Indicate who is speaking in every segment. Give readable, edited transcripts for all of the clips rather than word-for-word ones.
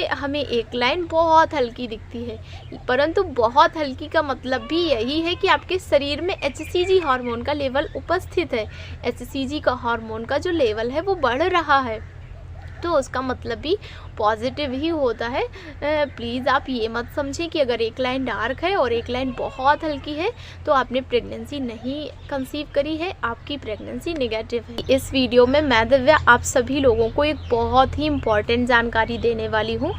Speaker 1: हमें एक लाइन बहुत हल्की दिखती है, परंतु बहुत हल्की का मतलब भी यही है कि आपके शरीर में एचसीजी हार्मोन का लेवल उपस्थित है। एचसीजी का हार्मोन का जो लेवल है वो बढ़ रहा है, तो उसका मतलब भी पॉजिटिव ही होता है। प्लीज़ आप ये मत समझें कि अगर एक लाइन डार्क है और एक लाइन बहुत हल्की है तो आपने प्रेगनेंसी नहीं कंसीव करी है, आपकी प्रेगनेंसी नेगेटिव है। इस वीडियो में मैं दिव्या आप सभी लोगों को एक बहुत ही इम्पॉर्टेंट जानकारी देने वाली हूँ,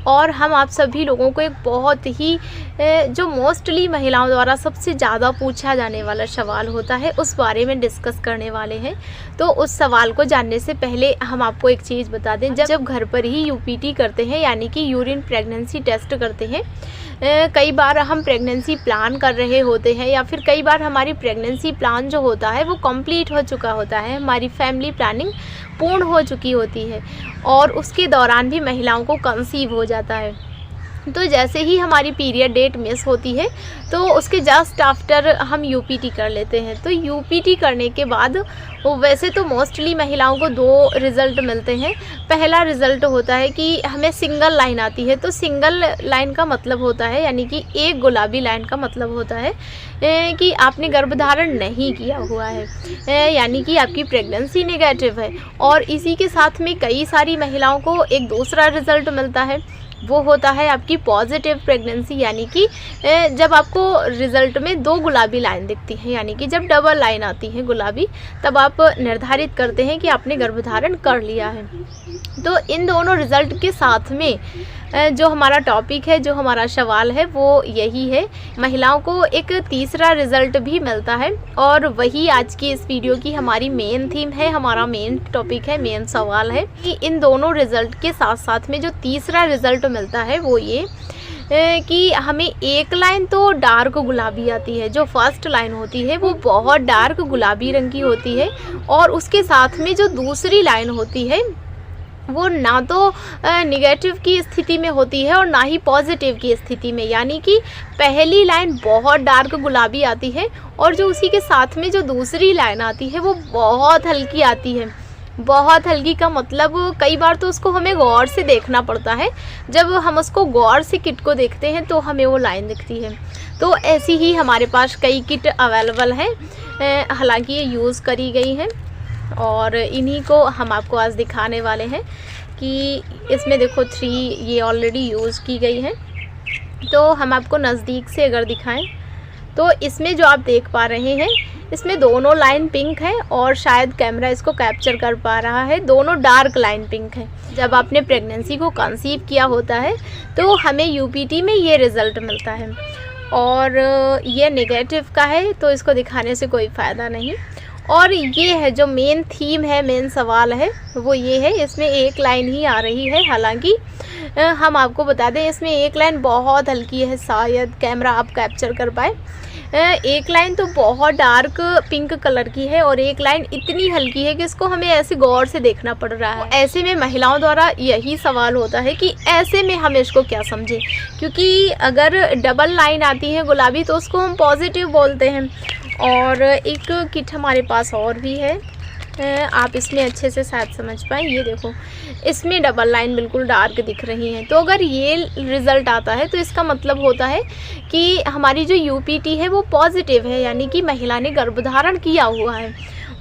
Speaker 1: और हम आप सभी लोगों को एक बहुत ही जो मोस्टली महिलाओं द्वारा सबसे ज़्यादा पूछा जाने वाला सवाल होता है उस बारे में डिस्कस करने वाले हैं। तो उस सवाल को जानने से पहले हम आपको एक चीज़ बता दें, जब घर पर ही यूपीटी करते हैं यानी कि यूरिन प्रेगनेंसी टेस्ट करते हैं, कई बार हम प्रेगनेंसी प्लान कर रहे होते हैं या फिर कई बार हमारी प्रेगनेंसी प्लान जो होता है वो कंप्लीट हो चुका होता है, हमारी फैमिली प्लानिंग पूर्ण हो चुकी होती है और उसके दौरान भी महिलाओं को कंसीव हो जाता है। तो जैसे ही हमारी पीरियड डेट मिस होती है तो उसके जस्ट आफ्टर हम यूपीटी कर लेते हैं। तो यूपीटी करने के बाद वैसे तो मोस्टली महिलाओं को 2 रिज़ल्ट मिलते हैं। पहला रिज़ल्ट होता है कि हमें सिंगल लाइन आती है। तो सिंगल लाइन का मतलब होता है यानी कि एक गुलाबी लाइन का मतलब होता है कि आपने गर्भधारण नहीं किया हुआ है, यानी कि आपकी प्रेगनेंसी नेगेटिव है। और इसी के साथ में कई सारी महिलाओं को एक दूसरा रिज़ल्ट मिलता है, वो होता है आपकी पॉजिटिव प्रेगनेंसी, यानी कि जब आपको रिज़ल्ट में 2 गुलाबी लाइन दिखती है, यानी कि जब डबल लाइन आती है गुलाबी, तब आप निर्धारित करते हैं कि आपने गर्भधारण कर लिया है। तो इन दोनों रिज़ल्ट के साथ में जो हमारा टॉपिक है, जो हमारा सवाल है वो यही है। महिलाओं को एक तीसरा रिज़ल्ट भी मिलता है और वही आज की इस वीडियो की हमारी मेन थीम है, हमारा मेन टॉपिक है, मेन सवाल है कि इन दोनों रिज़ल्ट के साथ साथ में जो तीसरा रिज़ल्ट मिलता है वो ये कि हमें एक लाइन तो डार्क गुलाबी आती है। जो फर्स्ट लाइन होती है वो बहुत डार्क गुलाबी रंग की होती है और उसके साथ में जो दूसरी लाइन होती है वो ना तो निगेटिव की स्थिति में होती है और ना ही पॉजिटिव की स्थिति में, यानी कि पहली लाइन बहुत डार्क गुलाबी आती है और जो उसी के साथ में जो दूसरी लाइन आती है वो बहुत हल्की आती है। बहुत हल्की का मतलब कई बार तो उसको हमें गौर से देखना पड़ता है, जब हम उसको गौर से किट को देखते हैं तो हमें वो लाइन दिखती है। तो ऐसी ही हमारे पास कई किट अवेलेबल हैं, हालांकि ये यूज़ करी गई हैं और इन्हीं को हम आपको आज दिखाने वाले हैं कि इसमें देखो 3 ये ऑलरेडी यूज़ की गई हैं। तो हम आपको नज़दीक से अगर दिखाएं तो इसमें जो आप देख पा रहे हैं इसमें दोनों लाइन पिंक है और शायद कैमरा इसको कैप्चर कर पा रहा है, दोनों डार्क लाइन पिंक है। जब आपने प्रेगनेंसी को कंसीव किया होता है तो हमें यूपीटी में ये रिज़ल्ट मिलता है और ये नेगेटिव का है तो इसको दिखाने से कोई फ़ायदा नहीं। और ये है जो मेन थीम है, मेन सवाल है वो ये है। इसमें एक लाइन ही आ रही है, हालांकि हम आपको बता दें इसमें एक लाइन बहुत हल्की है, शायद कैमरा आप कैप्चर कर पाए। एक लाइन तो बहुत डार्क पिंक कलर की है और एक लाइन इतनी हल्की है कि इसको हमें ऐसे गौर से देखना पड़ रहा है। ऐसे में महिलाओं द्वारा यही सवाल होता है कि ऐसे में हम इसको क्या समझें, क्योंकि अगर डबल लाइन आती है गुलाबी तो उसको हम पॉजिटिव बोलते हैं। और एक किट हमारे पास और भी है, आप इसमें अच्छे से शायद समझ पाएँ। ये देखो इसमें डबल लाइन बिल्कुल डार्क दिख रही हैं। तो अगर ये रिज़ल्ट आता है तो इसका मतलब होता है कि हमारी जो यूपीटी है वो पॉजिटिव है, यानी कि महिला ने गर्भधारण किया हुआ है।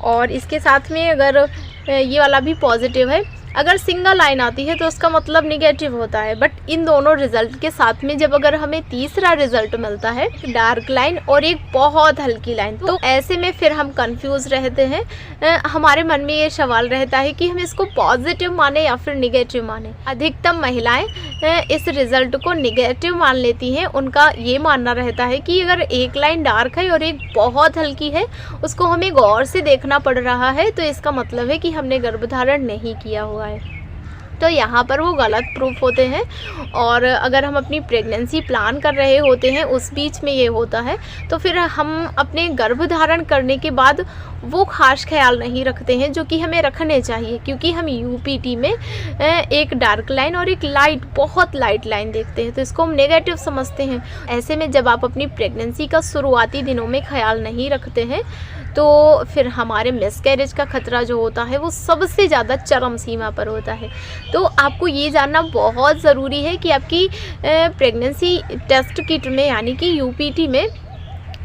Speaker 1: और इसके साथ में अगर ये वाला भी पॉजिटिव है, अगर सिंगल लाइन आती है तो उसका मतलब नेगेटिव होता है। बट इन दोनों रिज़ल्ट के साथ में जब अगर हमें तीसरा रिज़ल्ट मिलता है, डार्क लाइन और एक बहुत हल्की लाइन, तो ऐसे में फिर हम कंफ्यूज रहते हैं। हमारे मन में ये सवाल रहता है कि हम इसको पॉजिटिव माने या फिर नेगेटिव माने। अधिकतम महिलाएं इस रिज़ल्ट को नेगेटिव मान लेती हैं। उनका ये मानना रहता है कि अगर एक लाइन डार्क है और एक बहुत हल्की है, उसको हमें गौर से देखना पड़ रहा है तो इसका मतलब है कि हमने गर्भधारण नहीं किया हुआ है। तो यहाँ पर वो गलत प्रूफ होते हैं। और अगर हम अपनी प्रेगनेंसी प्लान कर रहे होते हैं उस बीच में ये होता है तो फिर हम अपने गर्भधारण करने के बाद वो खास ख्याल नहीं रखते हैं जो कि हमें रखने चाहिए, क्योंकि हम यूपीटी में एक डार्क लाइन और एक लाइट, बहुत लाइट लाइन देखते हैं, तो इसको हम नेगेटिव समझते हैं। ऐसे में जब आप अपनी प्रेगनेंसी का शुरुआती दिनों में ख्याल नहीं रखते हैं तो फिर हमारे मिसकैरेज का खतरा जो होता है वो सबसे ज़्यादा चरम सीमा पर होता है। तो आपको ये जानना बहुत ज़रूरी है कि आपकी प्रेगनेंसी टेस्ट किट में यानी कि यूपीटी में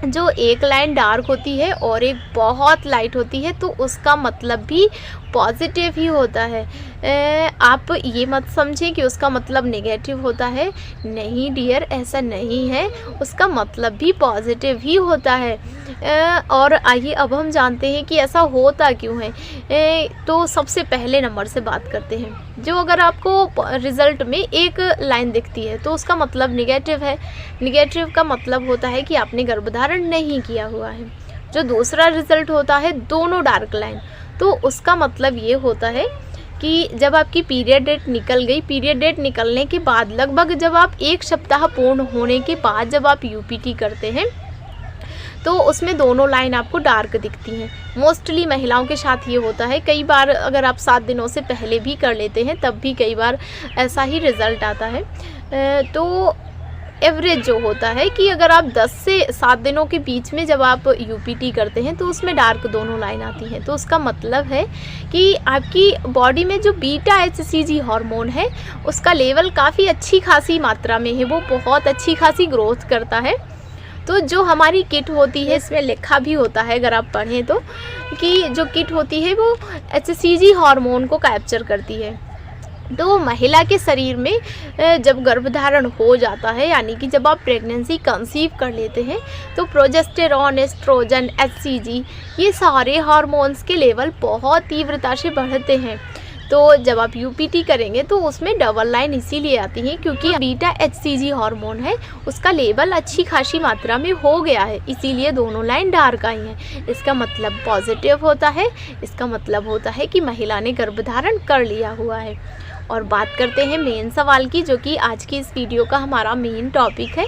Speaker 1: जो एक लाइन डार्क होती है और एक बहुत लाइट होती है तो उसका मतलब भी पॉजिटिव ही होता है। आप ये मत समझें कि उसका मतलब नेगेटिव होता है। नहीं डियर, ऐसा नहीं है, उसका मतलब भी पॉजिटिव ही होता है। और आइए अब हम जानते हैं कि ऐसा होता क्यों है। तो सबसे पहले नंबर से बात करते हैं। जो अगर आपको रिज़ल्ट में एक लाइन दिखती है तो उसका मतलब नेगेटिव है। नेगेटिव का मतलब होता है कि आपने गर्भधारण नहीं किया हुआ है। जो दूसरा रिज़ल्ट होता है दोनों डार्क लाइन, तो उसका मतलब ये होता है कि जब आपकी पीरियड डेट निकल गई, पीरियड डेट निकलने के बाद लगभग जब आप 1 सप्ताह पूर्ण होने के बाद जब आप यूपीटी करते हैं तो उसमें दोनों लाइन आपको डार्क दिखती हैं। मोस्टली महिलाओं के साथ ये होता है। कई बार अगर आप 7 दिनों से पहले भी कर लेते हैं तब भी कई बार ऐसा ही रिज़ल्ट आता है। तो एवरेज जो होता है कि अगर आप 10 से 7 दिनों के बीच में जब आप यूपीटी करते हैं तो उसमें डार्क दोनों लाइन आती हैं, तो उसका मतलब है कि आपकी बॉडी में जो बीटा एचसीजी हार्मोन है उसका लेवल काफ़ी अच्छी खासी मात्रा में है, वो बहुत अच्छी खासी ग्रोथ करता है। तो जो हमारी किट होती है इसमें लिखा भी होता है अगर आप पढ़ें तो, कि जो किट होती है वो एचसीजी हार्मोन को कैप्चर करती है। तो महिला के शरीर में जब गर्भधारण हो जाता है यानी कि जब आप प्रेगनेंसी कंसीव कर लेते हैं तो प्रोजेस्टेरॉन, एस्ट्रोजन, एचसीजी ये सारे हार्मोन्स के लेवल बहुत तीव्रता से बढ़ते हैं। तो जब आप यूपीटी करेंगे तो उसमें डबल लाइन इसीलिए आती है क्योंकि बीटा एचसीजी हार्मोन है उसका लेवल अच्छी खासी मात्रा में हो गया है, इसीलिए दोनों लाइन डार्क आई हैं। इसका मतलब पॉजिटिव होता है, इसका मतलब होता है कि महिला ने गर्भधारण कर लिया हुआ है। और बात करते हैं मेन सवाल की, जो कि आज की इस वीडियो का हमारा मेन टॉपिक है।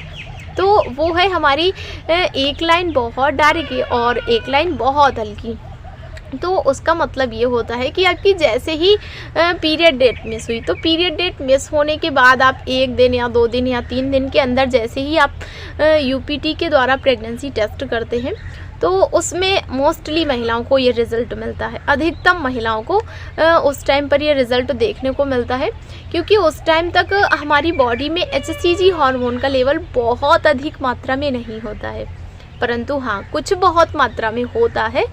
Speaker 1: तो वो है हमारी एक लाइन बहुत डार्क है और एक लाइन बहुत हल्की। तो उसका मतलब ये होता है कि आपकी जैसे ही पीरियड डेट मिस हुई, तो पीरियड डेट मिस होने के बाद आप 1 दिन या 2 दिन या 3 दिन के अंदर जैसे ही आप यूपीटी के द्वारा प्रेगनेंसी टेस्ट करते हैं तो उसमें मोस्टली महिलाओं को ये रिज़ल्ट मिलता है। अधिकतम महिलाओं को उस टाइम पर ये रिज़ल्ट देखने को मिलता है क्योंकि उस टाइम तक हमारी बॉडी में एचसीजी हार्मोन का लेवल बहुत अधिक मात्रा में नहीं होता है, परंतु हाँ कुछ बहुत मात्रा में होता है,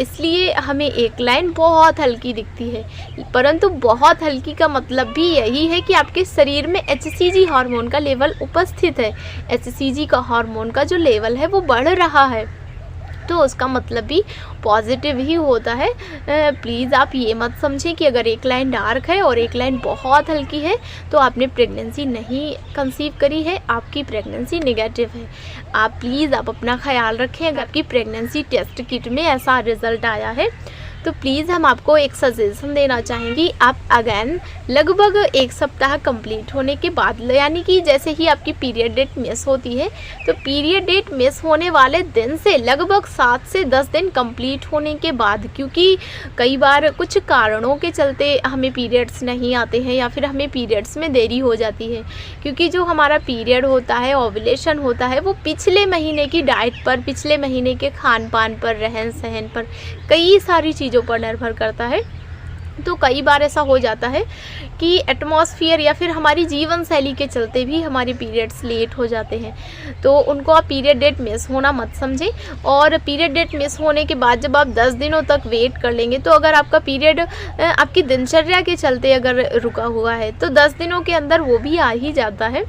Speaker 1: इसलिए हमें एक लाइन बहुत हल्की दिखती है। परंतु बहुत हल्की का मतलब भी यही है कि आपके शरीर में एचसीजी हार्मोन का लेवल उपस्थित है। एचसीजी का हार्मोन का जो लेवल है वो बढ़ रहा है, तो उसका मतलब भी पॉजिटिव ही होता है। प्लीज़ आप ये मत समझें कि अगर एक लाइन डार्क है और एक लाइन बहुत हल्की है तो आपने प्रेगनेंसी नहीं कंसीव करी है, आपकी प्रेगनेंसी नेगेटिव है। आप प्लीज़ आप अपना ख्याल रखें। अगर आपकी प्रेगनेंसी टेस्ट किट में ऐसा रिज़ल्ट आया है तो प्लीज़ हम आपको एक सजेशन देना चाहेंगे। आप अगेन लगभग 1 सप्ताह कंप्लीट होने के बाद, यानी कि जैसे ही आपकी पीरियड डेट मिस होती है तो पीरियड डेट मिस होने वाले दिन से लगभग 7 से 10 दिन कंप्लीट होने के बाद, क्योंकि कई बार कुछ कारणों के चलते हमें पीरियड्स नहीं आते हैं या फिर हमें पीरियड्स में देरी हो जाती है, क्योंकि जो हमारा पीरियड होता है, ओव्यूलेशन होता है, वो पिछले महीने की डाइट पर, पिछले महीने के खान पान पर, रहन सहन पर, कई सारी चीज़ों पर निर्भर करता है। तो कई बार ऐसा हो जाता है कि एटमॉस्फेयर या फिर हमारी जीवन शैली के चलते भी हमारे पीरियड्स लेट हो जाते हैं, तो उनको आप पीरियड डेट मिस होना मत समझें। और पीरियड डेट मिस होने के बाद जब आप 10 दिनों तक वेट कर लेंगे, तो अगर आपका पीरियड आपकी दिनचर्या के चलते अगर रुका हुआ है तो 10 दिनों के अंदर वो भी आ ही जाता है,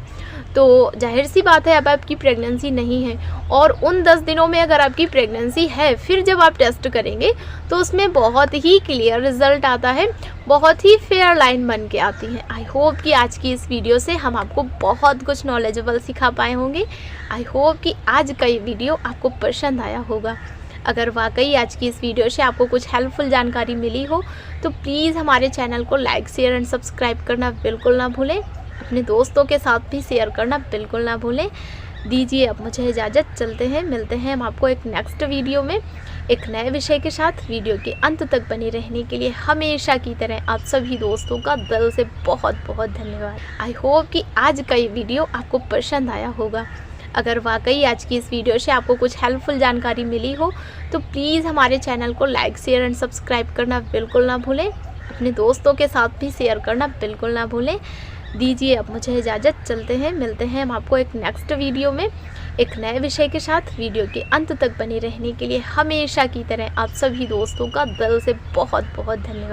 Speaker 1: तो जाहिर सी बात है अब आपकी प्रेगनेंसी नहीं है। और उन 10 दिनों में अगर आपकी प्रेगनेंसी है, फिर जब आप टेस्ट करेंगे तो उसमें बहुत ही क्लियर रिजल्ट आता है, बहुत ही फेयर लाइन बन के आती है। आई होप कि आज की इस वीडियो से हम आपको बहुत कुछ नॉलेजेबल सिखा पाए होंगे। आई होप कि आज का ये वीडियो आपको पसंद आया होगा। अगर वाकई आज की इस वीडियो से आपको कुछ हेल्पफुल जानकारी मिली हो तो प्लीज़ हमारे चैनल को लाइक, शेयर एंड सब्सक्राइब करना बिल्कुल ना भूलें। अपने दोस्तों के साथ भी शेयर करना बिल्कुल ना भूलें। दीजिए अब मुझे इजाज़त, चलते हैं, मिलते हैं हम आपको एक नेक्स्ट वीडियो में एक नए विषय के साथ। वीडियो के अंत तक बने रहने के लिए हमेशा की तरह आप सभी दोस्तों का दिल से बहुत बहुत धन्यवाद। आई होप कि आज का ये वीडियो आपको पसंद आया होगा। अगर वाकई आज की इस वीडियो से आपको कुछ हेल्पफुल जानकारी मिली हो तो प्लीज़ हमारे चैनल को लाइक, शेयर एंड सब्सक्राइब करना बिल्कुल ना भूलें। अपने दोस्तों के साथ भी शेयर करना बिल्कुल ना भूलें। दीजिए अब मुझे इजाज़त, चलते हैं, मिलते हैं हम आपको एक नेक्स्ट वीडियो में एक नए विषय के साथ। वीडियो के अंत तक बने रहने के लिए हमेशा की तरह आप सभी दोस्तों का दिल से बहुत बहुत धन्यवाद।